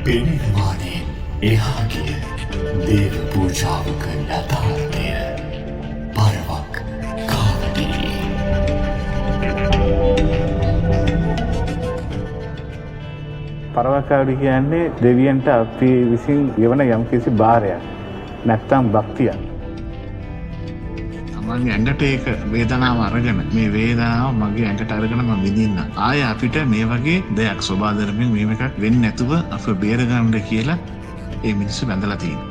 පෙනෙනවානේ එහාගිය දේව පූජාවක යථාර්ථය පරවක් කාවඩී. පරවකාවඩි කියන්නේ දෙවියන්ට අපි විසින් ගෙවන යම්කිසි භාරයක් නැත්තම් භක්තියක්. මගේ ඇඟට ඒක වේදනාව අරගෙන මේ වේදනාව මගේ ඇඟට අරගෙන මම විඳින්න. ආය අපිට මේ වගේ දෙයක් සෝබා ධර්මයෙන් මේව එකක් වෙන්නේ නැතුව අපව බේරගන්න කියලා ඒ මිනිස්සු වැඳලා තියෙනවා.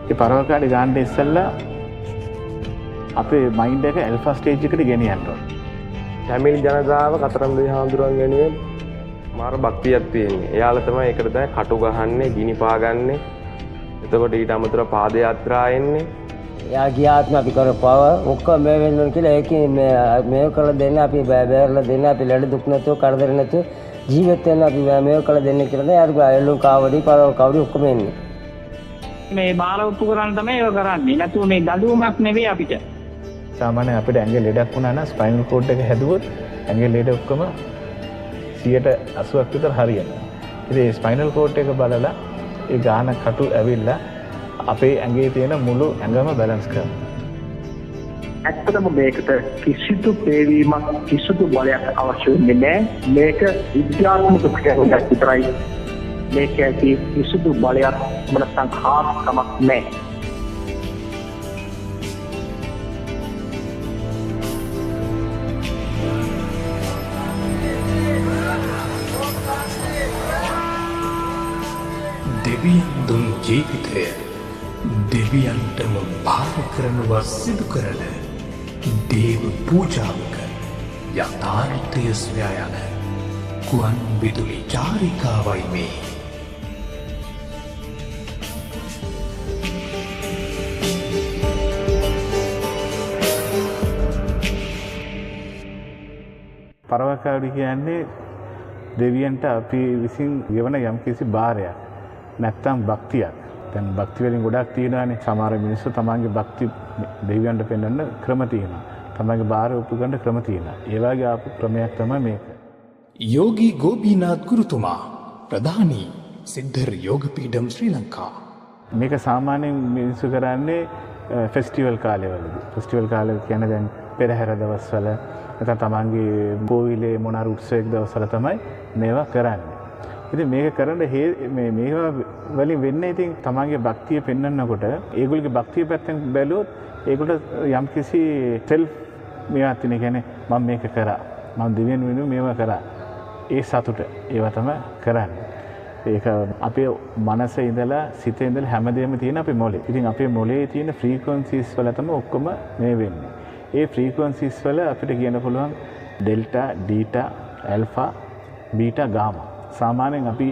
ඒ පරවකාවඩි ගන්න ඉස්සෙල්ලා අපේ මයින්ඩ් එක ඇල්ෆා ස්ටේජ් එකට ගෙනියන්න ඕන. තමිල් ජනතාව කතරම් හාමුදුරුවන් වෙනුවෙන් මාර භක්තියක් තියෙන්නේ. එයාලා තමයි ඒකට තමයි කටු ගහන්නේ, ගිනි පාගන්නේ. එතකොට ඊට අමතරව පාද යාත්‍රා එන්නේ. යා ගියාත්ම අපි කරපුවා ඔක්කොම මේ වෙන්න ඕන කියලා ඒකේ මේව කරලා දෙන්න අපි බෑරලා දෙන්න අපි ලඩ දුක් නැතුව කරදර නැතුව ජීවත් වෙන්න අපි මේව කරලා දෙන්න කියලා යාරු අයලු කාවඩි පරව කවුරු ඔක්කොම එන්නේ. මේ බාල උප්පු කරන් තමයි ඒක කරන්නේ. නැතුව මේ දඬුවමක් නෙවෙයි අපිට. සාමාන්‍යයෙන් අපිට ඇඟේ ලෙඩක් වුණා නම් ස්පයිනල් කෝඩ් එක හැදුවොත් ඇඟේ ලෙඩ ඔක්කොම 80% විතර හරියනවා. ඉතින් මේ ස්පයිනල් කෝඩ් එක බලලා ඒ ගාන කටු ඇවිල්ලා අපේ ඇඟේ තියෙන මුළු ඇඟම බැලන්ස් කරනවා. ඇත්තටම මේකට කිසිදු පේවීමක් කිසිදු බලයක් අවශ්‍ය වෙන්නේ නැහැ. මේක විද්‍යාත්මක ක්‍රියාවක් විතරයි. මේක ඇති කිසිදු බලයක් මොන සංඛාරකමක් නැහැ. දෙවියන් දුන් ජීවිතය දෙවියන්ටම භාර කරනවා සිදු කරන දේව පූජාවක යථාර්ථය සොයා යන ගුවන් විදුලි චාරිකාවයි මේ. පරවකාවඩි කියන්නේ දෙවියන්ට අපි විසින් ගෙවන යම්කිසි භාරයක් නැත්තම් භක්තියක්. දැන් භක්ති වලින් ගොඩක් තියෙනවානේ. සමහර මිනිස්සු තමන්ගේ භක්ති දෙවියන්ට පෙන්වන්න ක්‍රම තියෙනවා. තමන්ගේ භාරය ඔප්පු ගන්න ක්‍රම තියෙනවා. ඒ වගේ ආපු ක්‍රමයක් තමයි මේක. යෝගී ගෝපීනාත් ගුරුතුමා ප්‍රධානී සිද්ධර් යෝග පීඩම් ශ්‍රී ලංකා. මේක සාමාන්‍යයෙන් මිනිස්සු කරන්නේ ෆෙස්ටිවල් කාලෙවලදී. ෆෙස්ටිවල් කාලේ කියන්නේ දැන් පෙරහැර දවස්වල නැත්නම් තමන්ගේ පොවිලේ මොනාර උත්සවයක් දවස්වල තමයි මේවා කරන්නේ. ඉතින් මේක කරන්න මේවා වලින් වෙන්නේ ඉතින් තමන්ගේ භක්තිය පෙන්වන්නකොට ඒගොල්ලෝගේ භක්තිය පැත්තෙන් බැලුවොත් ඒගොල්ලෝ යම්කිසි සෙල්ෆ් මේවා තියෙන කියන්නේ මම මේක කරා. මම දෙවියන් වෙනුවෙන් මේවා කරා. ඒ සතුට ඒවා තමයි කරන්නේ. ඒක අපේ මනසේ ඉඳලා සිතේ ඉඳලා හැමදේම තියෙන අපේ මොලේ. ඉතින් අපේ මොලේ තියෙන ෆ්‍රීකවන්සිස් වල තමයි ඔක්කොම මේ වෙන්නේ. ඒ ෆ්‍රීකවන්සිස් වල අපිට කියන්න පුළුවන් ඩෙල්ටා, බීටා, ඇල්ෆා, බීටා, ගාමා. සාමාන්‍යයෙන් අපි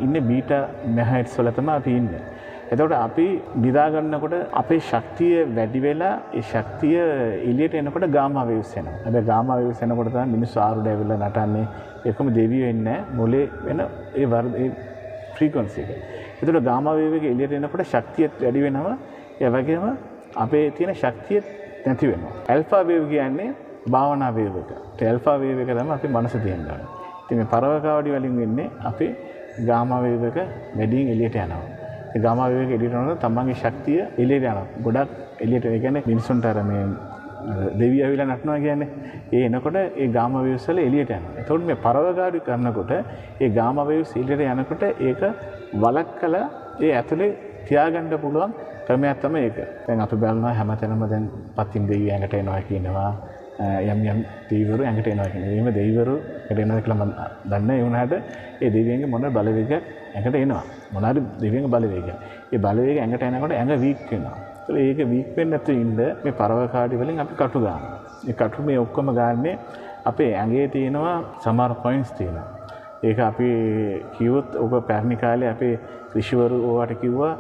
ඉන්නේ බීටා මෙගාහර්ට්ස් වල තමයි අපි ඉන්නේ. එතකොට අපි නිදා ගන්නකොට අපේ ශක්තිය වැඩි වෙලා ඒ ශක්තිය එළියට එනකොට ගාමා වේව්ස් එනවා. හැබැයි ගාමා වේව්ස් එනකොට තමයි මිනිස්සු ආරුඩ ඇවිල්ලා නටන්නේ. ඒකම දෙවියෝ වෙන්නේ නැහැ. මොලේ වෙන ඒ ෆ්‍රීකවන්සි එක. එතකොට ගාමා වේව් එක එළියට එනකොට ශක්තිය වැඩි වෙනවා. ඒ වගේම අපේ තියෙන ශක්තිය නැති වෙනවා. ඇල්ෆා වේව් කියන්නේ භාවනා වේව් එක. ඒ ඇල්ෆා වේව් එක තමයි අපේ මනස තියෙන්නේ. ඉතින් මේ පරවකාවඩි වලින් වෙන්නේ අපේ ගාමා වේව් එක වැඩියෙන් එළියට යනවා. ඒ ගාමා වේව් එක එළියට යනකොට තමන්ගේ ශක්තිය එළියට යනවා. ගොඩක් එළියට ඒ කියන්නේ මිනිසුන්ට අර මේ දෙවියෝ ඇවිල්ලා නටනවා කියන්නේ ඒ එනකොට ඒ ගාමා වේව්ස් වල එළියට යනවා. එතකොට මේ පරවකාවඩි කරනකොට ඒ ගාමා වේව්ස් එළියට යනකොට ඒක වළක්කලා ඒ ඇතුලේ තියාගන්න පුළුවන් ක්‍රමයක් තමයි ඒක. දැන් අපි බලනවා හැමතැනම දැන් පතින් දෙවියෝ ඇඟට එනවා කියනවා. යම් දෙවිවරු ඇඟට එනවා කියන්නේ. එහෙම දෙවිවරු ඇඟට එනවා කියලා මම දන්නේ. ඒ වුණාට ඒ දෙවියන්ගේ මොන බලවේගයක් ඇඟට එනවා. මොනවාරි දෙවියන්ගේ බලවේගයක්. ඒ බලවේගය ඇඟට එනකොට ඇඟ වීක් වෙනවා. ඒක වීක් වෙන්නේ නැතු ඉන්න මේ පරවකාඩි වලින් අපි කටු ගන්නවා. ඒ කටු මේ ඔක්කොම ගන්නේ අපේ ඇඟේ තියෙනවා සමහර පොයින්ට්ස් තියෙනවා. ඒක අපි කිව්වොත් ඔබ පැරණි කාලේ අපේ ඍෂිවරු ඕවට කිව්වා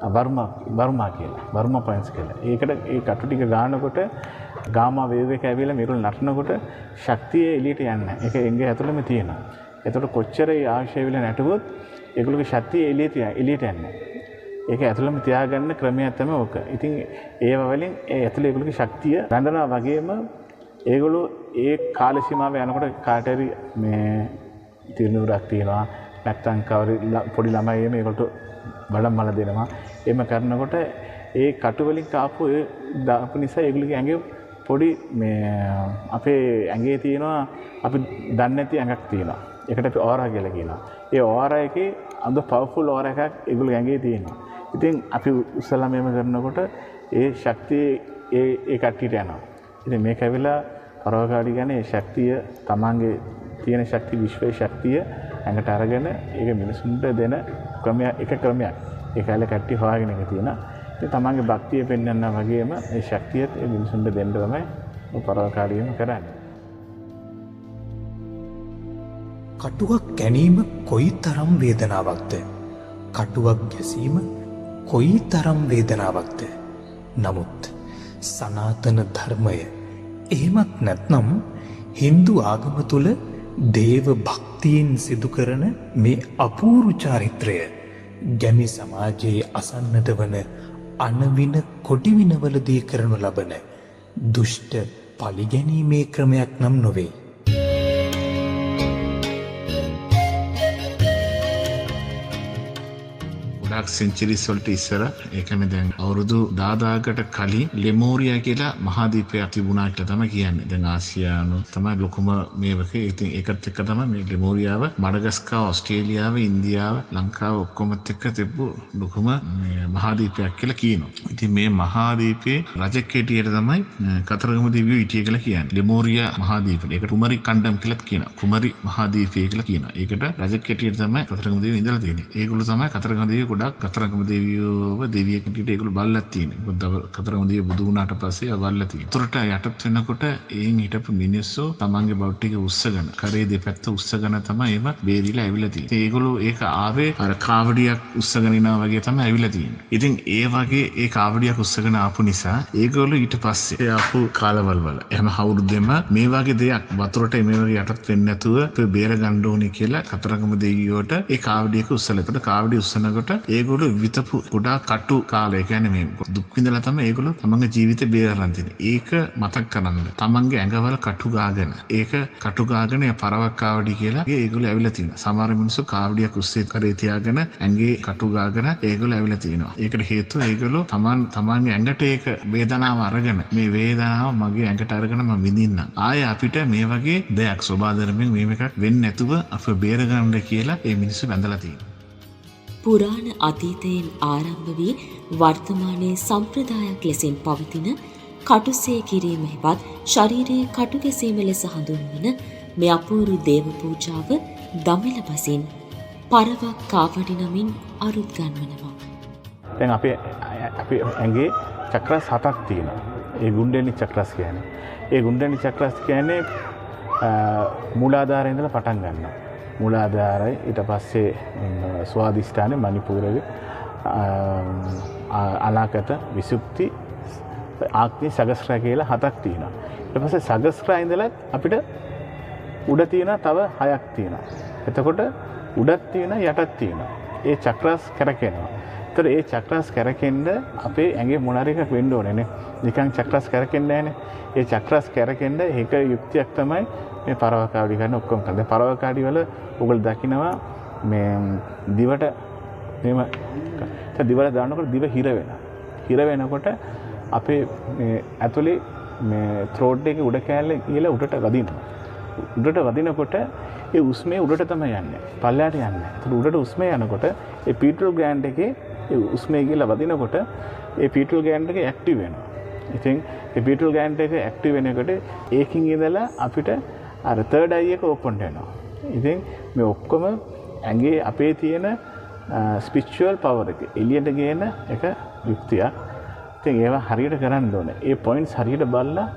වර්මා කියලා. වර්මා පොයින්ට්ස් කියලා. ඒකට ඒ කටු ටික ගන්නකොට ගාමා වේව් එක ඇවිල්ලා මේගොල්ලෝ නටනකොට ශක්තිය එළියට යන්නේ. ඒක එංගේ ඇතුළෙම තියෙනවා. එතකොට කොච්චර ඒ ආශය වෙලා නැටුවොත් ඒගොල්ලෝගේ ශක්තිය එළියට යන්නේ. ඒක ඇතුළෙම තියාගන්න ක්‍රමයක් තමයි ඕක. ඉතින් ඒව වලින් ඒ ඇතුළේ ඒගොල්ලෝගේ ශක්තිය රැඳනවා වගේම ඒගොල්ලෝ ඒ කාල සීමාව යනකොට කාට හරි මේ තිරනුරක් තියනවා නැත්තම් පොඩි ළමයි මේකට බඩම් මල දෙනවා. එහෙම කරනකොට ඒ කටු වලින් කාපු ඒ දාපු නිසා ඒගොල්ලෝගේ ඇඟේ පොඩි අපේ ඇඟේ තියෙනවා අපි දන්නේ නැති ඇඟක් තියෙනවා. ඒකට අපි ඕරා කියලා කියනවා. ඒ ඕරා එකේ අඳ පවර්ෆුල් ඕරා එකක් ඒගොල්ලෝ ඇඟේ තියෙනවා. ඉතින් අපි උස්සලා මෙහෙම කරනකොට ඒ ශක්තිය ඒ කට්ටියට යනවා. ඉතින් මේක ඇවිල්ලා පරවකාඩි කියන්නේ ඒ ශක්තිය තමන්ගේ තියෙන ශක්තිය විශ්වයේ ශක්තිය ඇඟට අරගෙන ඒක මිනිසුන්ට දෙන එක ක්‍රමයක්. ඒ කාලේ කට්ටිය හොයාගෙන එක තියෙනවා. ඉතින් තමන්ගේ භක්තිය පෙන්වන්නා වගේම ඒ ශක්තියත් ඒ මිනිසුන්ට දෙන්න තමයි පරවකාඩියම කරන්නේ. කටුවක් ගැනීම කොයි තරම් වේදනාවක්ද? කටුවක් ගැසීම කොයි තරම් වේදනාවක්ද? නමුත් සනාතන ධර්මය එහෙමත් නැත්නම් හින්දු ආගම තුල දේව භක්තියෙන් සිදු කරන මේ අපූර්ව චාරිත්‍රය ගැමි සමාජයේ අසන්නට වන අනවින කොටිවිනවලදී කරනු ලබන දුෂ්ට පලිගැනීමේ ක්‍රමයක් නම් නොවේ. සෙන්චරිස් වලට ඉස්සර ඒ කියන්නේ දැන් අවුරුදු 10000කට කලින් ලෙමෝරියා කියලා මහාදීපයක් තිබුණා කියලා තමයි කියන්නේ. දැන් ආසියානු තමයි ලොකුම මේවක. ඉතින් ඒකත් එක්ක තමයි මේ ලෙමෝරියාව මඩගස්කාර, ඕස්ට්‍රේලියාව, ඉන්දියාව, ලංකාව ඔක්කොමත් එක්ක තිබ්බු ලොකුම මහාදීපයක් කියලා කියනවා. ඉතින් මේ මහාදීපේ රජෙක් හිටියට තමයි කතරගම දිව්‍ය හිටිය කියලා කියන්නේ. ලෙමෝරියා මහාදීපය. ඒකට කුමරි කණ්ඩම් කියලාත් කියනවා. කුමරි මහාදීපය කියලා කියනවා. ඒකට රජෙක් හිටියට තමයි කතරගම දිව්‍ය ඉඳලා තියෙන්නේ. ඒගොල්ලෝ තමයි කතරගම දිව්‍ය ගොඩක් කතරගම දෙවියෝව දෙවියෙක් හිටියට ඒගොල්ලෝ බල්ලා තියෙන්නේ. මොකද කතරගම දෙවියෝ බුදු වුණාට පස්සේ ආ බල්ලා තියෙන්නේ. උතරට යටත් වෙනකොට ඒන් හිටපු මිනිස්සු තමන්ගේ බෞද්ධ ටික උස්සගෙන කරේ දෙපැත්ත උස්සගෙන තමයි ඒව බේරිලා ඇවිල්ලා තියෙන්නේ. ඒගොල්ලෝ ඒක ආවේ අර කාවඩියක් උස්සගෙන ඉනවා වගේ තමයි ඇවිල්ලා තියෙන්නේ. ඉතින් ඒ වගේ ඒ කාවඩියක් උස්සගෙන ආපු නිසා ඒගොල්ලෝ ඊට පස්සේ ආපු කාලවල වල එහෙම අවුරුද්දෙම මේ වගේ දෙයක් වතුරට මේ වගේ යටත් වෙන්නේ නැතුව අපි බේර ගන්න ඕනේ කියලා කතරගම දෙවියෝට ඒ කාවඩියක උස්සලා. ඒකට කාවඩිය උස්සනකොට ඒගොල්ලෝ විතපු ගොඩාක් කටු කාලය කියන්නේ මේ දුක් විඳලා තමයි ඒගොල්ලෝ තමන්ගේ ජීවිතේ බේරලා තියෙන්නේ. ඒක මතක් කරගන්න. තමන්ගේ ඇඟවල කටු ගාගෙන ඒක කටු ගාගෙන පරවක් කාවඩි කියලා ඒගොල්ලෝ ඇවිල්ලා තියෙනවා. සමහර මිනිස්සු කාවඩියක් උස්සේ කරේ තියාගෙන ඇඟේ කටු ගාගෙන ඒගොල්ලෝ ඇවිල්ලා තියෙනවා. ඒකට හේතුව ඒගොල්ලෝ තමන්ගේ ඇඟට ඒක වේදනාව අරගෙන මේ වේදනාව මගේ ඇඟට අරගෙන මම විඳින්නම්. ආයේ අපිට මේ වගේ දෙයක් සෝබාදරමින් මේක වෙන්නේ නැතුව අප බේරගන්න කියලා ඒ මිනිස්සු වැඳලා තියෙනවා. පුරාණ අතීතයෙන් ආරම්භ වී වර්තමානයේ සම්ප්‍රදායක් ලෙසින් පවතින කටුසේ කිරීම හෙවත් ශරීරයේ කටු ගැසීම ලෙස හඳුන්වන මේ අපූර්ව දේව පූජාව දමිළ බසින් පරවක් කාවඩි නමින් අරුත් ගන්වනවා. දැන් අපේ ඇඟේ චක්‍රස් 7ක් තියෙනවා. ඒ ගුණ්ඩෙනි චක්‍රස් කියන්නේ. ඒ ගුණ්ඩෙනි චක්‍රස් කියන්නේ මූලාධාරයේ ඉඳලා පටන් ගන්නවා. මූලාධාරය ඊට පස්සේ ස්වාදිෂ්ඨානේ මණිපූරයේ අනාගත විසුප්ති ආග්නේ සගස්රා කියලා 7ක් තියෙනවා. ඊට පස්සේ සගස්රා ඉඳලා අපිට උඩ තියෙන තව 6ක් තියෙනවා. එතකොට උඩක් තියෙන යටක් තියෙනවා. ඒ චක්‍රස් කැරකෙනවා. ඒතර ඒ චක්‍රස් කැරකෙන්න අපේ ඇඟේ මොනාර එකක් වෙන්න ඕනේ නේ. නිකන් චක්‍රස් කැරකෙන්නේ නැහනේ. ඒ චක්‍රස් කැරකෙන්න එක යුක්තියක් තමයි මේ පරවකාඩි ගන්න ඔක්කොම කරන්නේ. පරවකාඩි වල ඔයගොල්ලෝ දකිනවා මේ දිවට මෙහෙම දිවට දානකොට දිව හිර වෙනවා. හිර වෙනකොට අපේ මේ ඇතුලේ මේ ත්‍රෝට් එකේ උඩ කෑල්ල කියලා උඩට වදිනවා. උඩට වදිනකොට ඒ උස්මේ උඩට තමයි යන්නේ. පල්ලයට යන්නේ. ඒත් උඩට උස්මේ යනකොට ඒ පීටල් ග්ලෑන්ඩ් එකේ ඒ උස්මේ කියලා වදිනකොට ඒ පීටල් ග්ලෑන්ඩ් එක ඇක්ටිව් වෙනවා. ඉතින් ඒ පීටල් ග්ලෑන්ඩ් එක ඇක්ටිව් වෙනකොට ඒකින් ඉඳලා අපිට අර තර්ඩ් අයි එක ඕපන් වෙනවා. ඉතින් මේ ඔක්කොම ඇඟේ අපේ තියෙන ස්පිරිචුවල් පවර් එක එළියට ගේන එක යුක්තියක්. ඉතින් ඒවා හරියට කරන්න ඕනේ. ඒ පොයින්ට්ස් හරියට බලලා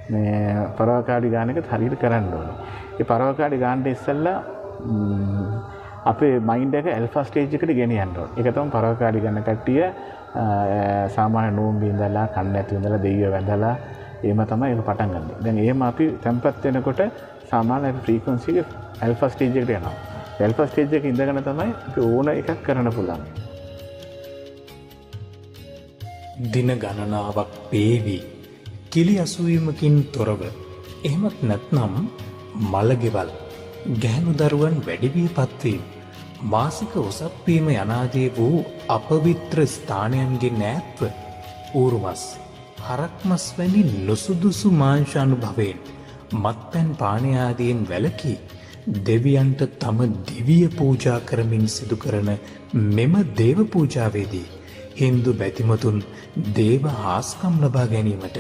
මේ පරවකාඩි ගාන එකත් හරියට කරන්න ඕනේ. ඒ පරවකාඩි ගානට ඉස්සෙල්ලා අපේ මයින්ඩ් එක ඇල්ෆා ස්ටේජ් එකට ගෙනියන්න ඕනේ. ඒක තමයි පරවකාඩි ගන්න කට්ටිය සාමාන්‍ය නෝම්බි ඉඳලා කන්න ඇති ඉඳලා දෙයියෝ වැඳලා එහෙම තමයි ඒක පටන් ගන්න. දැන් එහෙම අපි තැම්පත් වෙනකොට සාමාන්‍ය ෆ්‍රීකවන්සි එක ඇල්ෆා ස්ටේජ් එකට යනවා. ඇල්ෆා ස්ටේජ් එකේ ඉඳගෙන තමයි අපි ඕන එකක් කරන්න පුළුවන්. දින ගණනාවක් වේවි කිලි අසුවීමකින් තොරව එහෙමත් නැත්නම් මළගෙවල් ගැහැණු දරුවන් වැඩි වී පත්වීම මාසික ඔසප්වීම යනාදී වූ අපවිත්‍ර ස්ථානයන්ගෙන් ඈත්ව ඌරුමස් හරක්මස් වැනි නුසුදුසු මාංශ අනුභවයෙන් මත්පැන් පානය ආදීන් වැළකී දෙවියන්ට තම දිවිය පූජා කරමින් සිදු කරන මෙම දේව පූජාවේදී හින්දු බැතිමතුන් දේව හාස්කම් ලබා ගැනීමට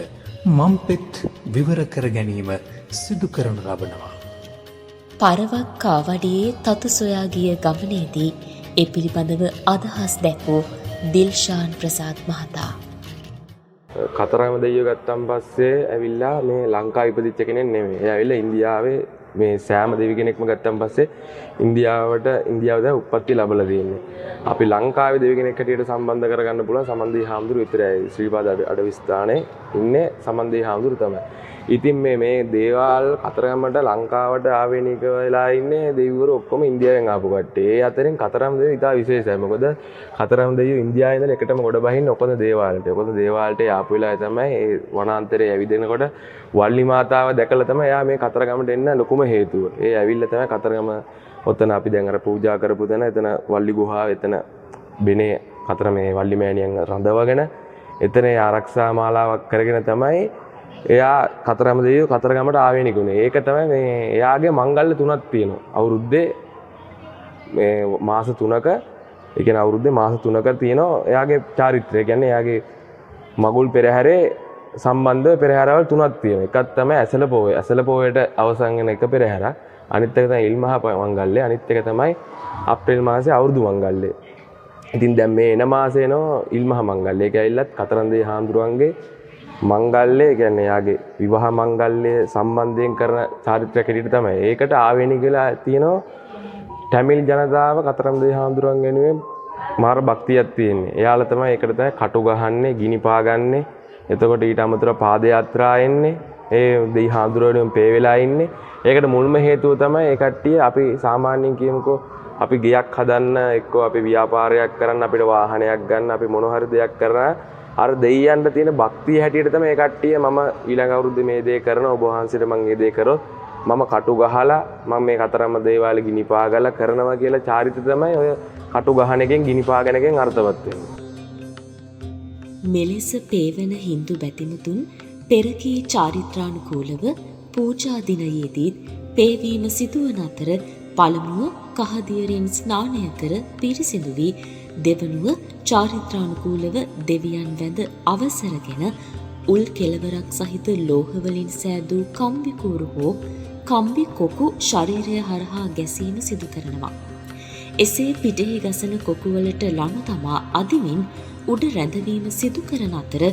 මම්පෙත් විවර කර ගැනීම සිදු කරනු ලබනවා. පරවක් කාවඩියේ තතු සොයා ගිය ගමනේදී ඒ පිළිබඳව අදහස් දැක්වූ දිල්ෂාන් ප්‍රසාද් මහතා. කතරගම දෙයියෝ ගත්තන් පස්සේ ඇවිල්ලා මේ ලංකාව ඉපදිච්ච කෙනෙක් නෙමෙයි. එයා ඇවිල්ලා ඉන්දියාවේ මේ සෑම දෙවි කෙනෙක්ම ගත්තන් පස්සේ ඉන්දියාව දැන් උප්පත්ති ලැබලා තියෙන්නේ. අපි ලංකාවේ දෙවි කෙනෙක් හැටියට සම්බන්ධ කරගන්න පුළුවන් සමන්දී හාමුදුරුවෝ විතරයි. ශ්‍රීපාද අඩවි ස්ථානයේ ඉන්නේ සමන්දී හාමුදුරුවෝ තමයි. ඉතින් මේ දේවාල් කතරගමට ලංකාවට ආවේනික වෙලා ඉන්නේ දෙවිවරු ඔක්කොම ඉන්දියාවෙන් ආපු කට්ටිය. ඒ අතරින් කතරගම දෙවියෝ ඉතා විශේෂයි. මොකද කතරගම දෙවියෝ ඉන්දියාවේ ඉඳලා එකටම ගොඩ බහින්නේ ඔකොද දේවාලට. ඔකොද දේවාලට ආපු වෙලාවේ තමයි ඒ වනාන්තරයේ ඇවිදිනකොට වල්ලි මාතාව දැකලා තමයි එයා මේ කතරගමට එන්න ලොකුම හේතුව. ඒ ඇවිල්ලා තමයි කතරගම ඔතන අපි දැන් අර පූජා කරපු තැන එතන වල්ලි ගුහාව එතන බෙනේ කතර මේ වල්ලි මෑණියන් රඳවගෙන එතන ආරක්ෂා මාලාවක් කරගෙන තමයි එයා කතරගම දෙවියෝ කතරගමට ආවේනිකුනේ. ඒක තමයි මේ එයාගේ මංගල්‍ය තුනක් තියෙනවා. අවුරුද්දේ මේ මාස 3ක ඒ කියන්නේ අවුරුද්දේ මාස 3ක තියෙනවා එයාගේ චාරිත්‍රය. කියන්නේ එයාගේ මගුල් පෙරහැරේ සම්බන්ධ පෙරහැරවල් තුනක් තියෙනවා. එකක් තමයි ඇසළ පොහොය. ඇසළ පොහොයට අවසන් වෙන එක පෙරහැරක්. අනිත් එක තමයි ඉල්මහ මංගල්‍ය. අනිත් එක තමයි අප්‍රේල් මාසේ අවුරුදු මංගල්‍ය. ඉතින් දැන් මේ එන මාසේ එනවා ඉල්මහ මංගල්‍ය. ඒක ඇවිල්ලත් කතරන්දේ හාමුදුරුවන්ගේ මංගල්‍ය කියන්නේ යාගේ විවාහ මංගල්‍ය සම්බන්ධයෙන් කරන චාරිත්‍රාක් හැටියට තමයි. ඒකට ආවේනික වෙලා තියෙනවා තමිල් ජනතාව කතරන්දේ හාමුදුරුවන් වෙනුවෙන් මාර භක්තියක් තියෙන්නේ. එයාලා තමයි ඒකට තමයි කටු ගහන්නේ, ගිනි පාගන්නේ. එතකොට ඊට අමතරව පාද යාත්‍රා එන්නේ. ඒ දෙයි හාමුදුරුවෝ පේ වෙලා ඉන්නේ. ඒකට මුල්ම හේතුව තමයි ඒ කට්ටිය අපි සාමාන්‍යයෙන් කියමුකෝ අපි ගෙයක් හදන්න එක්කෝ අපි ව්‍යාපාරයක් කරන්න අපිට වාහනයක් ගන්න අපි මොන හරි දෙයක් කරනවා අර දෙයියන්ට තියෙන භක්තිය හැටියට තමයි මේ කට්ටිය මම ඊළඟ අවුරුද්දේ මේ දේ කරන ඔබ වහන්සේට මම මේ දේ කරොත් මම කටු ගහලා මම මේ කතරම්ම දේවාලේ ගිනි පාගලා කරනවා කියලා චාරිත්‍රය තමයි ඔය කටු ගහන එකෙන් ගිනි පාගන එකෙන් අර්ථවත් වෙන්නේ. මෙලෙස පේවන හින්දු බැතිමතුන් පෙරකී චාරිත්‍රානුකූලව පූජා දිනයේදීත් පේවීම සිදුවන අතර පළමුව කහදියරින් ස්නානය කර පිරිසිදු වී දෙවනුව චාරිත්‍රානුකූලව දෙවියන් වැඳ අවසරගෙන උල් කෙළවරක් සහිත ලෝහවලින් සෑදූ කම්බිකූරු හෝ කම්බි කොකු ශරීරය හරහා ගැසීම සිදු කරනවා. එසේ පිටෙහි ගසන කොකුවලට ලනු තමා අදිමින් උඩ රැඳවීම සිදු කරන අතර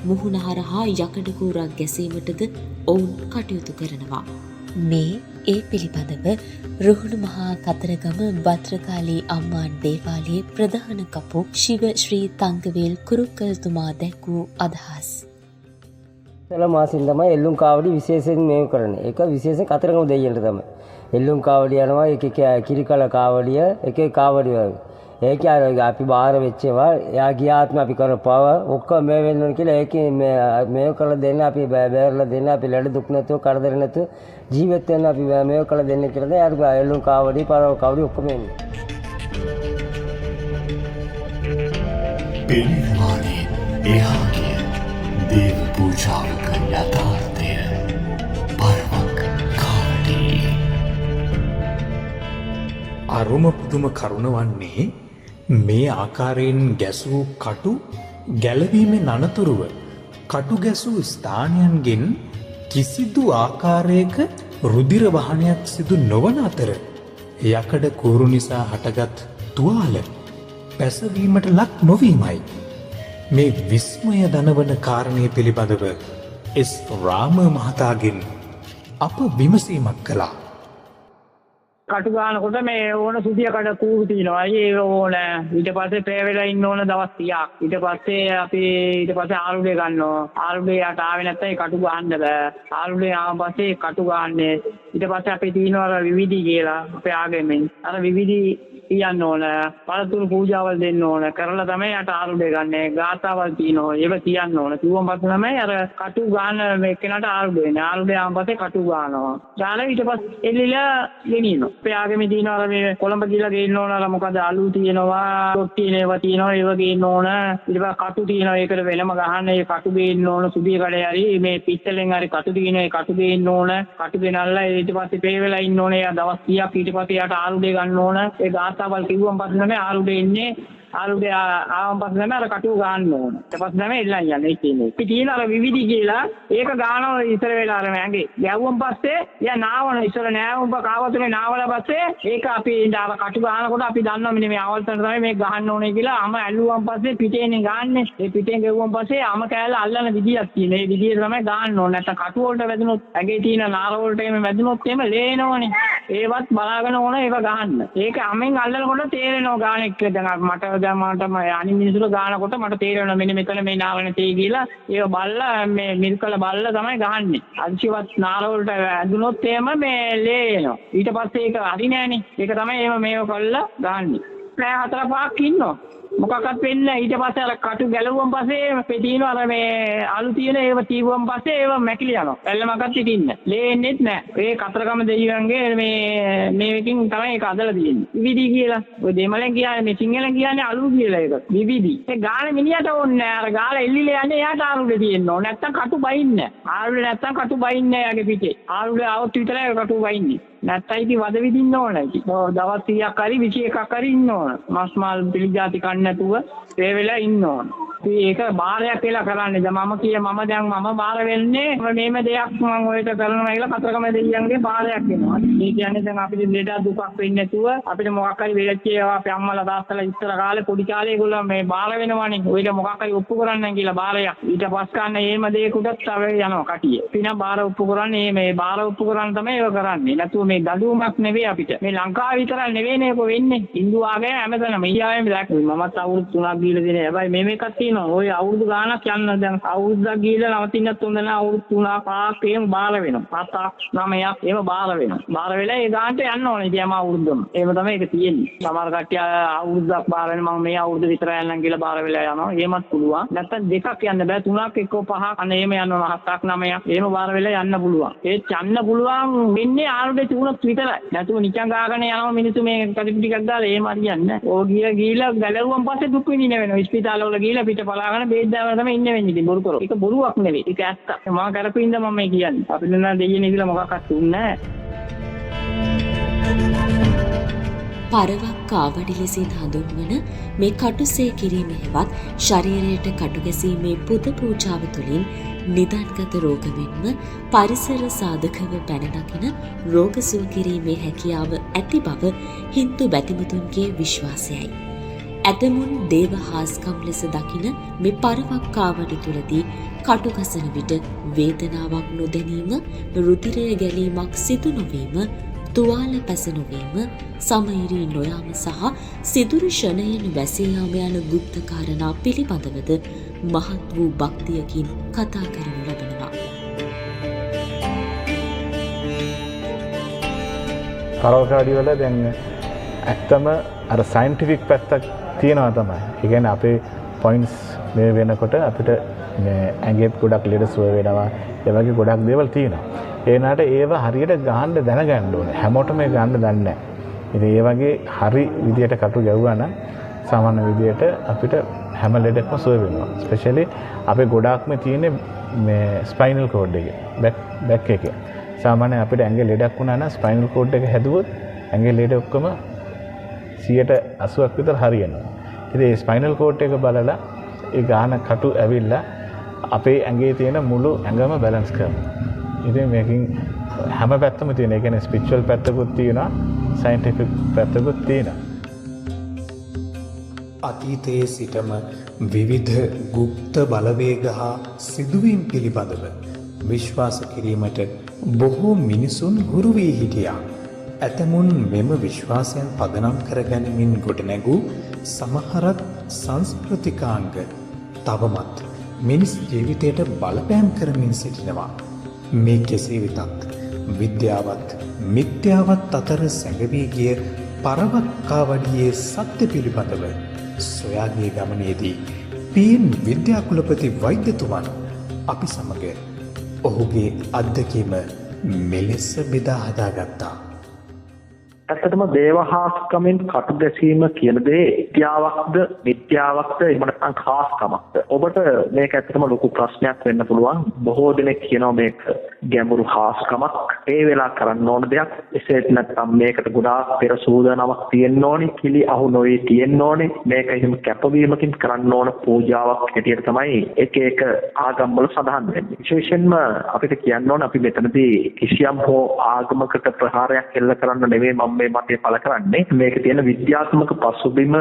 මුහුණ හරහා යකඩ කූරක් ගැසීමටද ඔවුන් කටයුතු කරනවා. මේ ඒ පිළිබඳව රුහුණු මහා කතරගම භද්‍රකාලී අම්මාන් දේවාලයේ ප්‍රධාන කපු ශිව ශ්‍රී තංගවේල් කුරුක්කල්තුමා දැක්වූ අදහස්. සල මාසින් තමයි එල්ලුම් කාවඩි විශේෂයෙන් මේව කරන්නේ. ඒක විශේෂයෙන් කතරගම දෙයියන්ට තමයි. එල්ලුම් කාවඩි යනවා එක කිරිකල කාවඩිය එක කාවඩි වගේ. ඒක අපි බාහිර වෙච්ච ඒවා එයා ගියාත්ම අපි කරන පව ඔක්කොම මේ වෙන්න ඕන කියලා ඒකේ මේව කළ දෙන්න අපි බෑරලා දෙන්න අපි ලඩ දුක් නැතුව කරදර නැතුව ජීවත් වෙන්න අපි මේව කළ දෙන්න කියලා එයාට එල්ලුම් කාවඩි පරව කාවඩි ඔක්කොම එන්නේ. පෙරවානේ එහාගේ දේව පූජාවක යථාර්ථය පරවක් කාවඩි. අරුම පුදුම කරුණ වන්නේ මේ ආකාරයෙන් ගැසූ කටු ගැලවීමෙන් අනතුරුව කටු ගැසූ ස්ථානයන්ගෙන් කිසිදු ආකාරයක රුධිර වහනයක් සිදු නොවන අතර යකඩ කූරු නිසා හටගත් තුවාල පැසවීමට ලක් නොවීමයි. මේ විස්මය දනවන කාරණය පිළිබඳව එස් රාම මහතාගෙන් අප විමසීමක් කළා. කටු ගන්නකොට මේ ඕන සුදිය කඩ කූරු තියෙනවා. ඒක ඕන. ඊට පස්සේ පේ වෙලා ඉන්න ඕන දවස් 30ක්. ඊට පස්සේ ආලුඩේ ගන්නවා. ආලුඩේ යට ආවේ නැත්නම් ඒ කටු ගහන්න බෑ. ආලුඩේ ආව පස්සේ කටු ගන්නනේ. ඊට පස්සේ අපි තියනවා විවිධි කියලා අපේ ආගමෙන්. අර විවිධි කියන්න ඕන. පළතුරු පූජාවල් දෙන්න ඕන. කරලා තමයි යට ආරුඩේ ගන්න. ගාථාවල් තියෙනවා. ඒව කියන්න ඕන. කිව්වම පස්සේ තමයි අර කටු ගන්න මේ කෙනාට ආරුඩේ එන්නේ. ආරුඩේ ආවන් පස්සේ කටු ගන්නවා. ඊට ඊට පස්සේ එල්ලිලා ගෙනියනවා. අපේ ආගමේ තියෙනවා අර මේ කොළඹ ගිහලා ගේන්න ඕන අර මොකද අලු තියෙනවා, රොට්ටි ඒවා තියෙනවා, ඒව ගේන්න ඕන. ඊට පස්සේ කටු තියෙනවා. ඒකට වෙනම ගහන්න ඒ කටු ගේන්න ඕන. සුභිය කඩේ හරි මේ පිත්තලෙන් හරි කටු තියෙනවා. ඒ කටු ගේන්න ඕන. කටු ගෙනල්ලා ඊට පස්සේ පේ වෙලා ඉන්න ඕනේ. එයා දවස් 30ක් ඊට පස්සේ යට ආරුඩේ ගන්න ඕන. ඒ ගාථාවල් කිව්වම පස්සේ තමයි ආරුඩේ එන්නේ. ආරුඩේ ආවම පස්සේ තමයි අර කටුව ගන්න ඕන. ඊට පස්සේ තමයි එල්ලන් යන්නේ කියන්නේ. ඉතින් තියෙන අර විවිධි කියලා ඒක ගානවා ඉස්සර වෙලා අර මෑගේ. ගැව්වම පස්සේ යා නාවන ඉස්සර නෑවුම් කාවතුනේ නාවලා පස්සේ ඒක අපි අර කටු ගන්නකොට අපි දන්නවා මෙන්න මේ අවල්තන තමයි මේ ගහන්න ඕනේ කියලා. අම ඇල්ලුවම පස්සේ පිටේනේ ගන්නෙ. ඒ පිටෙන් ගෙව්වම පස්සේ අම කෑල්ල අල්ලන විදියක් තියෙනවා. ඒ විදිය තමයි ගන්න ඕනේ. නැත්නම් කටු වලට වැදුනොත් ඇගේ තියෙන නාර වලට එහෙම වැදුනොත් එහෙම ලේනවනේ. ඒවත් බලාගෙන ඕන ඒව ගහන්න. ඒක අමෙන් අල්ලනකොට තේරෙනවා ගාන එක්ක. දැන් මට දැන් මට අනිත් මිනිස්සුන්ට ගානකොට මට තේරෙනවා මෙන්න මෙතන මේ නාවන තේ කියලා. ඒව බල්ලා මේ මිල්කල බල්ලා තමයි ගහන්නේ. අංශිවත් නාර වලට වැදුනොත් එහෙම මේ ලේ එනවා. ඊට පස්සේ ඒක හරි නෑනේ. ඒක තමයි එහෙම මේව කළා ගහන්නේ. පැය 4-5ක් ඉන්නවා. මොකක්වත් වෙන්නේ නැහැ. ඊට පස්සේ අර කටු ගැලවුවම පස්සේ පෙදීන අර මේ අලු තියෙන ඒව තීවුවම පස්සේ ඒව මැකිලි යනවා. ඇල්ලමකත් ඉතින්න. ලේන්නෙත් නැහැ. ඒ කතරගම දෙවියන්ගේ මේකකින් තමයි ඒක අදලා තියෙන්නේ. විවිධි කියලා. ඔය දෙමළෙන් කියන්නේ මේ සිංහලෙන් කියන්නේ අලු කියලා ඒක. විවිධි. ඒ ගාන මිනිහට ඕනේ නැහැ. අර ගාලා එල්ලිලා යන්නේ එයාට ආරුඩේ තියෙන්න ඕනේ. නැත්තම් කටු බයින්නේ නැහැ. ආරුඩේ නැත්තම් කටු බයින්නේ නැහැ යාගේ පිටේ. ආරුඩේ આવොත් විතරයි කටු බයින්නේ. නැත්තම් ඉතින් වද විදින්න ඕනේ. දවස් 30ක් හරි 21ක් හරි ඉන්න ඕන. මස් මාල් පිළිජාති කන්න නැතුව ඒ වෙලාව ඉන්න ඕන. ඉතින් ඒක බාරයක් කියලා කරන්නේ. දැන් මම බාර වෙන්නේ මේම දෙයක් මම ඔයට කරනවා කියලා කතරගම දෙවියන්ගේ බාරයක් වෙනවා. මේ කියන්නේ දැන් අපිට ලෙඩ දුකක් වෙන්නේ නැතුව අපිට මොකක් හරි වෙලච්ච ඒවා අපේ අම්මලා තාත්තලා ඉස්සර කාලේ පොඩි කාලේ ඒගොල්ලෝ මේ බාර වෙනවනේ. ඔයිට මොකක් හරි ඔප්පු කරන්න කියලා බාරයක්. ඊට පස්ස ගන්න මේම දෙයකටත් තව යනවා කටිය. පින බාර ඔප්පු කරන්නේ මේ බාර ඔප්පු කරන්න තමයි ඒක කරන්නේ. නැතුව මේ දඬුවමක් නෙවෙයි අපිට. මේ ලංකාව විතරක් නෙවෙයිනේ ඒක වෙන්නේ. හින්දු ආගම හැමතැනම ඊයාවෙම දැක්කේ. මමත් අවුරුදු 3ක් ගිහලා දෙනේ. හැබැයි මේ මේකක් තියෙනවා. ඔය අවුරුදු ගාණක් යන්න දැන් අවුරුද්දක් ගිහලා නවතින්නත් හොඳ නැහැ. අවුරුදු 3ක් 5ක් එහෙම බාර වෙනවා. 7ක් 9ක් එහෙම බාර වෙනවා. බාර වෙලා ඒ ගානට යන්න ඕනේ. ඉතින් හැම අවුරුද්දම. එහෙම තමයි ඒක තියෙන්නේ. සමහර කට්ටිය අවුරුද්දක් බාර වෙන මම මේ අවුරුද්ද විතරයි යන්නම් කියලා බාර වෙලා යනවා. එහෙමත් පුළුවන්. නැත්නම් දෙකක් යන්න බෑ. 3ක් එක්ක 5ක් අන්න එහෙම යනවා. 7ක් 9ක් එහෙම බාර වෙලා යන්න පුළුවන්. ඒත් යන්න පුළුවන් වෙන්නේ ආරුඩේ තුනක් විතරයි. නැතුව නිකන් ගාගෙන යනවා මිනිස්සු මේ කඩපි ටිකක් දාලා එහෙම හරියන්නේ නැහැ. ඕක ගිහලා ගැලවුවම පස්සේ දුක් විඳින්න වෙනවා. ඉස්පිතාලවල ගිහලා පිට පලාගෙන බේත් දාගෙන තමයි ඉන්න වෙන්නේ. ඉතින් බොරු කරෝ. ඒක බොරුවක් නෙවෙයි. ඒක ඇත්ත. මම කරපින්ද මම මේ කියන්නේ. අපිට නම් දෙයියනේ ඉඳලා මොකක්වත් දුන්නේ නැහැ. පරවක් කාවඩි ලෙසින් හඳුන්වන මේ කටුසේ කිරීම හෙවත් ශරීරයට කටු ගැසීමේ පුද පූජාව තුළින් නිදන්ගත රෝග මෙන්ම පරිසර සාධකව පැන නගින රෝග සුව කිරීමේ හැකියාව ඇති බව හින්දු බැතිමතුන්ගේ විශ්වාසයයි. ඇතමුන් දේව හාස්කම් ලෙස දකින මේ පරවක් කාවඩි තුලදී කටු ගසන විට වේදනාවක් නොදැනීම, රුධිරය ගැලීමක් සිදු නොවීම, තුවාල පැස නොවීම, සමයිරී නොයාම සහ සිදුරු ෂණයෙන් වැසී යාම යන ගුප්ත කාරණා පිළිබඳවද මහත් වූ භක්තියකින් කතා කරනු ලබනවා. පරවකාඩි වල දැන් ඇත්තම අර සයන්ටිෆික් පැත්තක් තියෙනවා තමයි. ඒ කියන්නේ අපේ පොයින්ට්ස් මේ වෙනකොට අපිට මේ ඇඟෙත් ගොඩක් ලෙඩ සුව වෙනවා. ඒ වගේ ගොඩක් දේවල් තියෙනවා. ඒ නාට ඒව හරියට ගහන්න දැනගන්න ඕනේ. හැමෝටම ඒ ගන්න දන්නේ නැහැ. ඉතින් ඒ වගේ හරි විදියට කටු ගැව්වා නම් සාමාන්‍ය විදියට අපිට හැම ලෙඩක්ම සුව වෙනවා. ස්පෙෂලි අපේ ගොඩාක්ම තියෙන්නේ මේ ස්පයිනල් කෝඩ් එකේ බැක් එකේ. සාමාන්‍ය අපිට ඇඟේ ලෙඩක් වුණා නම් ස්පයිනල් කෝඩ් එක හැදුවොත් ඇඟේ ලෙඩ ඔක්කොම 80% විතර හරියනවා. ඉතින් මේ ස්පයිනල් කෝඩ් එක බලලා ඒ ගාන කටු ඇවිල්ලා අපේ ඇඟේ තියෙන මුළු ඇඟම බැලන්ස් කරනවා. ඉතින් මේකෙන් හැම පැත්තම තියෙන. ඒ කියන්නේ ස්පිරිචුවල් පැත්තකුත් තියෙනවා, සයන්ටිෆික් පැත්තකුත් තියෙනවා. අතීතයේ සිටම විවිධ গুপ্ত බලවේග හා සිදුවීම් පිළිබඳව විශ්වාස කිරීමට බොහෝ මිනිසුන් හුරු වී හිටියා. ඇතමුන් මෙම විශ්වාසයන් පදනම් කරගැනීමෙන් ගොඩනැගූ සමහරක් සංස්කෘතිකාංග තවමත් මිනිස් ජීවිතයට බලපෑම් කරමින් සිටිනවා. මේ කෙසේ වෙතත් විද්‍යාවත් මිත්‍යාවත් අතර සැඟවී ගිය පරවක්කාවඩියේ සත්‍ය පිළිබඳව සොයාගේ ගමනේදී පීන් විද්‍යාකුලපති වෛද්‍යතුමන් අපි සමග ඔහුගේ අත්දැකීම මෙලෙස බෙදා හදාගත්තා. ඇත්තටම දේවහාස්කමෙන් කටු ගැසීම කියන දේ විද්‍යාවක්ද මිත්‍යාවක්ද එහෙම නැත්නම් හාස්කමක්ද? ඔබට මේක ඇත්තටම ලොකු ප්‍රශ්නයක් වෙන්න පුළුවන්. බොහෝ දෙනෙක් කියනවා මේක ගැඹුරු හාස්කමක්, ඒ වෙලා කරන්න ඕන දෙයක්. එසේත් නැත්නම් මේකට ගොඩාක් පෙර සූදානමක් තියෙන්න ඕනේ, කිලි අහු නොවේ තියෙන්න ඕනේ. මේක එහෙම කැපවීමකින් කරන්න ඕන පූජාවක් හැටියට තමයි එක එක ආගම් වල සඳහන් වෙන්නේ. විශේෂයෙන්ම අපිට කියන්න ඕන අපි මෙතනදී කිසියම් හෝ ආගමකට ප්‍රහාරයක් එල්ල කරන්න නෙවෙයි මම මේ මතය පළ කරන්නේ. මේක තියෙන විද්‍යාත්මක පසුබිම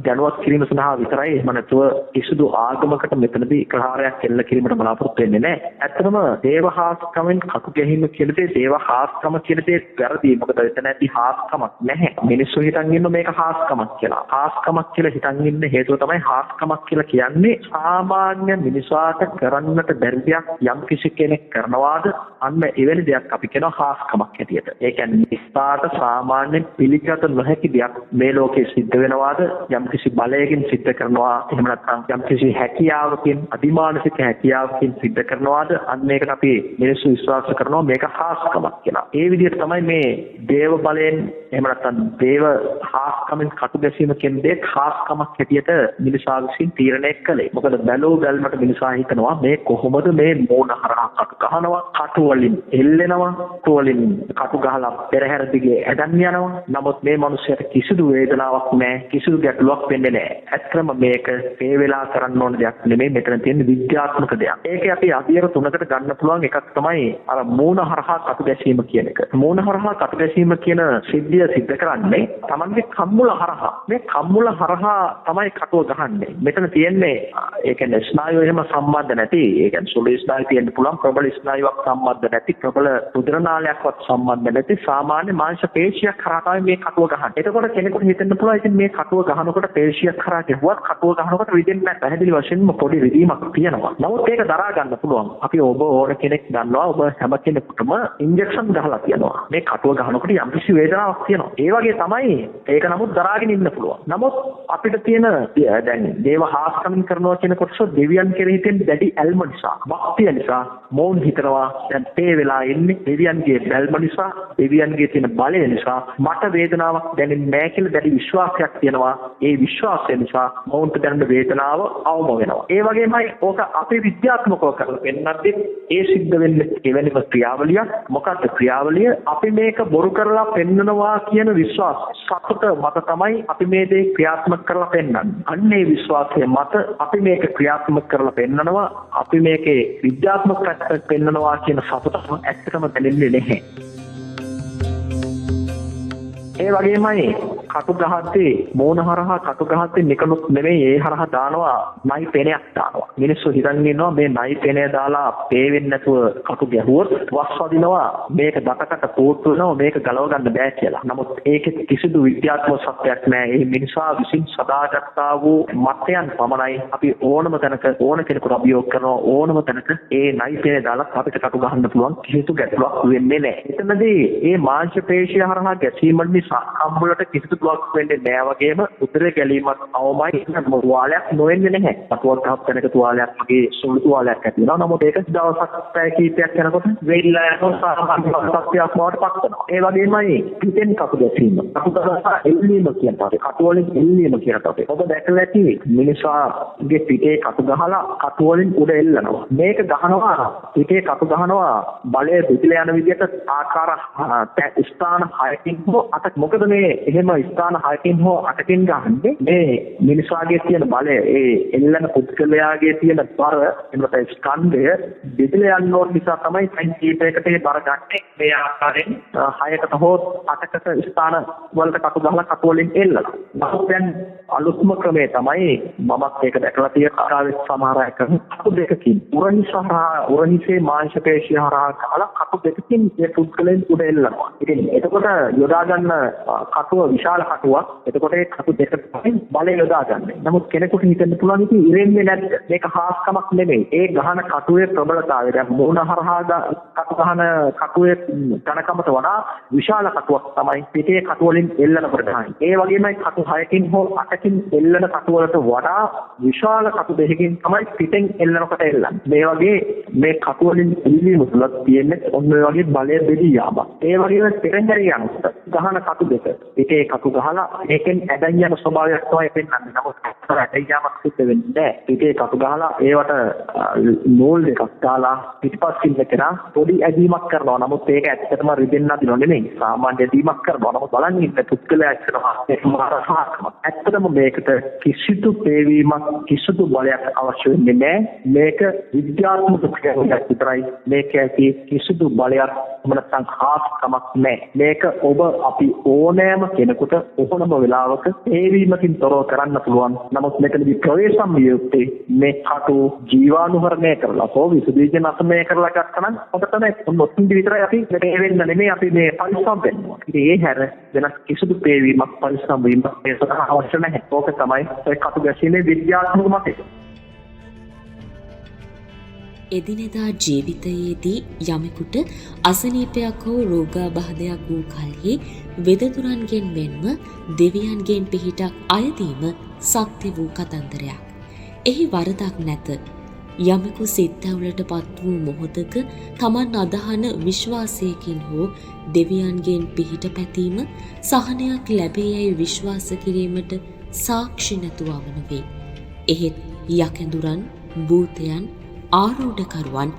දැනුවත් කිරීම සඳහා විතරයි. එහෙම නැතුව කිසිදු ආගමකට මෙතනදී ප්‍රහාරයක් එල්ල කිරීමට බලාපොරොත්තු වෙන්නේ නැහැ. ඇත්තටම දේවහාස්කමෙන් කටු ගැහිම කියන දේ දේවහාස්කම කියන දේ වැරදි. මොකද එතන ඇති හාස්කමක් නැහැ. මිනිස්සු හිතන් ඉන්න මේක හාස්කමක් කියලා. හාස්කමක් කියලා හිතන් ඉන්න හේතුව තමයි හාස්කමක් කියලා කියන්නේ සාමාන්‍ය මිනිසාට කරන්නට බැරි දෙයක් යම් කිසි කෙනෙක් කරනවාද අන්න එවැනි දෙයක් අපි කියනවා හාස්කමක් හැටියට. ඒ කියන්නේ ඉස්තාට සාමාන්‍යයෙන් පිළිගත නොහැකි දෙයක් මේ ලෝකේ සිද්ධ වෙනවාද යම් කිසි බලයකින් සිද්ධ කරනවා එහෙම නැත්නම් යම් කිසි හැකියාවකින් අධිමානසික හැකියාවකින් සිද්ධ කරනවාද අන්න ඒකට අපි මිනිස්සු විශ්වාස කරනවා මේක හාස්කමක් කියලා. ඒ විදිහට තමයි මේ දේව බලයෙන් එහෙම නැත්නම් දේව හාස්කමෙන් කටු ගැසීම කියන දේ හාස්කමක් හැටියට මිනිසා විසින් තීරණය කළේ. මොකද බැලෝ බැලමට මිනිසා හිතනවා මේ කොහොමද මේ මෝන හරහා කටු ගහනවා, කටු වලින් එල්ලෙනවා, කටු වලින් කටු ගහලා පෙරහැර දිගේ ඇදන් යනවා. නමුත් මේ මිනිහයාට කිසිදු වේදනාවක් නැහැ, කිසිදු ගැටලුවක් වෙන්නේ නැහැ. ඇත්තම මේක මේ වෙලා කරන්න ඕන දෙයක් නෙමෙයි, මෙතන තියෙන විද්‍යාත්මක දෙයක්. ඒකේ අපි අධ්‍යයන තුනකට ගන්න පුළුවන් එකක් තමයි අර මූණ හරහා කටු ගැසීම කියන එක. මූණ හරහා කටු ගැසීම කියන සිද්ධිය සිද්ධ කරන්නේ Tamanගේ කම්මුල හරහා. මේ කම්මුල හරහා තමයි කටුව ගහන්නේ. මෙතන තියෙන්නේ ඒ කියන්නේ ස්නායු එහෙම සම්බන්ධ නැති, ඒ කියන්නේ සුළු ස්නායු තියෙන්න පුළුවන්, ප්‍රබල ස්නායුවක් සම්බන්ධ නැති, ප්‍රබල රුධිර නාලයක්වත් සම්බන්ධ නැති සාමාන්‍ය මාංශ පේශියක් කරා තමයි මේ කටුව ගහන්නේ. එතකොට කෙනෙකුට හිතෙන්න පුළුවන් ඉතින් මේ කටුව ගහනකොට පේශියක් කරා ගැහුවත් කටුව ගහනකොට රිදෙන්නේ නැහැ. පැහැදිලි වශයෙන්ම පොඩි රිදීමක් තියෙනවා. නමුත් ඒක දරා ගන්න පුළුවන්. අපි ඔබ ඕන කෙනෙක් දන්නවා ඔබ හැම කෙනෙකුටම ඉන්ජෙක්ෂන් ගහලා තියෙනවා. මේ කටුව ගහනකොට යම්කිසි වේදනාවක් තියෙනවා. ඒ වගේ තමයි ඒක නමුත් දරාගෙන ඉන්න පුළුවන්. නමුත් අපිට තියෙන දැන් දේව හාස්කමින් කරනවා කියන කොටස දෙවියන් කෙරෙහි තියෙන දැඩි ඇල්ම නිසා, භක්තිය නිසා මොවුන් හිතනවා දැන් මේ වෙලා ඉන්නේ දෙවියන්ගේ බැල්ම නිසා, දෙවියන්ගේ තියෙන බලය නිසා මට වේදනාවක් දැනෙන්නේ නැහැ කියලා දැඩි විශ්වාසයක් තියෙනවා. ඒ විශ්වාසය නිසා මොවුන්ට දැනෙන වේදනාව අවම වෙනවා. ඒ වගේමයි ඕක අපේ විද්‍යාත්මකව කරලා පෙන්නද්දී ඒ සිද්ධ වෙන්නේ එවැනිම ක්‍රියාවලියක්. මොකක්ද ක්‍රියාවලිය? අපි මේක බොරු කරලා පෙන්නනවා කියන විශ්වාසය සතුට මත තමයි අපි මේ දේ ක්‍රියාත්මක කරලා පෙන්නන්නේ. අන්න ඒ විශ්වාසය මත අපි මේක ක්‍රියාත්මක කරලා පෙන්නනවා. අපි මේකේ විද්‍යාත්මක පැත්ත පෙන්නනවා කියන සතුට ඇත්තටම දැනෙන්නේ නැහැ. ඒ වගේමයි කටු ගහද්දී මෝන හරහා කටු ගහද්දී නිකනුත් නෙමෙයි ඒ හරහා දානවා නයි පෙනයක් දානවා. මිනිස්සු හිතන් ඉන්නවා මේ නයි පෙනය දාලා පේවෙන්නේ නැතුව කටු ගැහුවොත් වස් වදිනවා, මේක දතකට පෝට්ටු වෙනවා, මේක ගලව ගන්න බෑ කියලා. නමුත් ඒකේ කිසිදු විද්‍යාත්මක සත්‍යයක් නැහැ. මේ මිනිසා විසින් සදාගත්තා වූ මතයන් පමණයි අපි ඕනම තැනක ඕන කෙනෙකුට අභියෝග කරනවා. ඕනම තැනක ඒ නයි පෙනය දාලා අපිට කටු ගහන්න පුළුවන් කිසිදු ගැටලුවක් වෙන්නේ නැහැ. එතනදී මේ මාංශ පේශිය හරහා ගැසීම නිසා කම්බුලට කිසිදු දුක් වෙන්නේ නැහැ. වගේම උදර ගැලීමක් අවමයි තුවාලයක් නොවෙන්නේ නැහැ. කටුවක් ගහපු තැනක තුවාලයක් වගේ සුළු තුවාලයක් ඇති වෙනවා. නමුත් ඒක දවසක් පැය කිහිපයක් යනකොට වෙයිලා යනවා සාමාන්‍ය සත්‍යයක් බවට පත් වෙනවා. ඒ වගේමයි පිටෙන් කටු ගැසීම. කටු ගහලා එල්ලීම කියනවා. කටු වලින් එල්ලීම කියනවා. ඔබ දැකලා ඇති මිනිසාගේ පිටේ කටු ගහලා කටු වලින් උඩ එල්ලනවා. මේක ගහනවා පිටේ කටු ගහනවා බලය පිටිලා යන විදිහට ආකාර ස්ථාන 6කින් හෝ 8ක්. මොකද මේ එහෙම ස්ථාන 6කින් හෝ 8කින් ගහන්නේ මේ මිනිසාගේ තියෙන බලය, ඒ එල්ලන පුද්ගලයාගේ තියෙන බර එන්නත ස්කන්ධය දෙදලා යන නිසා තමයි සංකීපයකට ඒ බර ගන්නේ. මේ ආකාරයෙන් 6කට හෝ 8කට ස්ථාන වලට කටු ගහලා කටු වලින් එල්ලලා. නමුත් දැන් අලුත්ම ක්‍රමය තමයි මමත් ඒක දැකලා තියෙන කාලේ සමහර අය කරන කටු දෙකකින් උරහිසේ මාංශ පේශිය හරහා ගහලා කටු දෙකකින් ඒ පුද්ගලයන් උඩ එල්ලනවා. ඉතින් එතකොට යොදා ගන්න කටුව විශාල විශාල කටුවක්. එතකොට ඒ කටු දෙක තමයි බලය යොදා ගන්න. නමුත් කෙනෙකුට හිතෙන්න පුළුවන් ඉතින් ඉරෙන්නේ නැද්ද? මේක හාස්කමක් නෙමෙයි. ඒ ගහන කටුවේ ප්‍රබලතාවය දැන් මූණ හරහා කටු ගහන කටුවේ ඝනකමට වඩා විශාල කටුවක් තමයි පිටේ කටු වලින් එල්ලනකොට ගහන්නේ. ඒ වගේමයි කටු 6කින් හෝ 8කින් එල්ලන කටු වලට වඩා විශාල කටු දෙකකින් තමයි පිටෙන් එල්ලනකොට එල්ලන්නේ. මේ වගේ මේ කටු වලින් එල්ලීම තුළ තියෙන්නේ ඔන්න ඔය වගේ බලය බෙදී යාමක්. ඒ වගේම පෙරහැරේ යනකොට ගහන කටු දෙක පිටේ කටු ගහලා ඒකෙන් ඇදන් යන ස්වභාවයක් තමයි පෙන්වන්නේ. නමුත් අතර ඇදන් යාමක් සිද්ධ වෙන්නේ නැහැ. පිටේ කටු ගහලා ඒවට නූල් දෙකක් දාලා පිටිපස්සින් මෙතන පොඩි ඇදීමක් කරනවා. නමුත් ඒක ඇත්තටම රිදෙන්න නදිනව නෙමෙයි. සාමාන්‍ය ඇදීමක් කරනවා. නමුත් බලන්න ඉන්න පුද්ගලයා ඇත්තටම මේකට කිසිදු පේවීමක් කිසිදු බලයක් අවශ්‍ය වෙන්නේ නැහැ. මේක විද්‍යාත්මක ක්‍රියාවක් විතරයි. මේක ඇති කිසිදු බලයක් නැත්නම් හාස්කමක් නැහැ. මේක ඔබ අපි ඕනෑම කෙනෙකුට ඕනම වෙලාවක පේවීමකින් තොරව කරන්න පුළුවන්. නමුත් මෙතනදී ප්‍රවේශම් වියුක්තේ මේ කටු ජීවාණුහරණය කරලා හෝ විසබීජ නශනය කරලා ගත්තනම් ඔබ තමයි මොකක්ද විතරයි අපි මෙතන වෙන්න නෙමෙයි අපි මේ පරිස්සම් වෙනවා. ඉතින් ඒ හැර වෙනස් කිසිදු පේවීමක් පරිස්සම් වීමක් මේ සඳහා අවශ්‍ය නැහැ. ඕක තමයි ඒ කටු ගැසීමේ විද්‍යාත්මක මතය. එදිනෙදා ජීවිතයේදී යමෙකුට අසනීපයක් හෝ රෝගාබාධයක් වූ කල්හි වෙදතුරන්ගෙන් මෙන්ම දෙවියන්ගෙන් පිහිටක් අයදීම සත්‍ය වූ කතන්දරයක්. එහි වරදක් නැත. යමෙකු සිත්ඇවුලට පත් වූ මොහොතක තමන් අදහන විශ්වාසයකින් හෝ දෙවියන්ගෙන් පිහිට පැතීම සහනයක් ලැබේයැයි විශ්වාස කිරීමට සාක්ෂි නැතුවම නොවේ. එහෙත් යකැඳුරන්, භූතයන්, ආරූඪකරුවන්,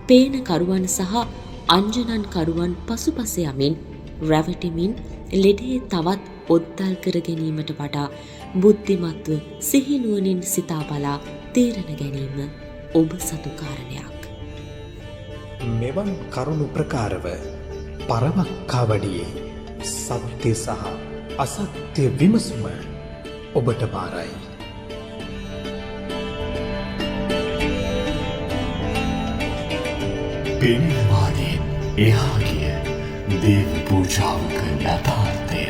පේනකරුවන් සහ අංජනන්කරුවන් පසුපස යමින් රැවටෙමින් ලෙඩේ තවත් ඔද්දල් කර ගැනීමට වඩා බුද්ධිමත්ව සිහිනුවණින් සිතා බලා තීරණ ගැනීම ඔබ සතු කාරණයක්. මෙවන් කරුණු ප්‍රකාරව පරමක්කාවඩියේ සත්‍ය සහ අසත්‍ය විමසුම ඔබට බාරයි. පෙනෙනවාදයෙන් එහා ගිය දේව පූජාවක යථාර්ථය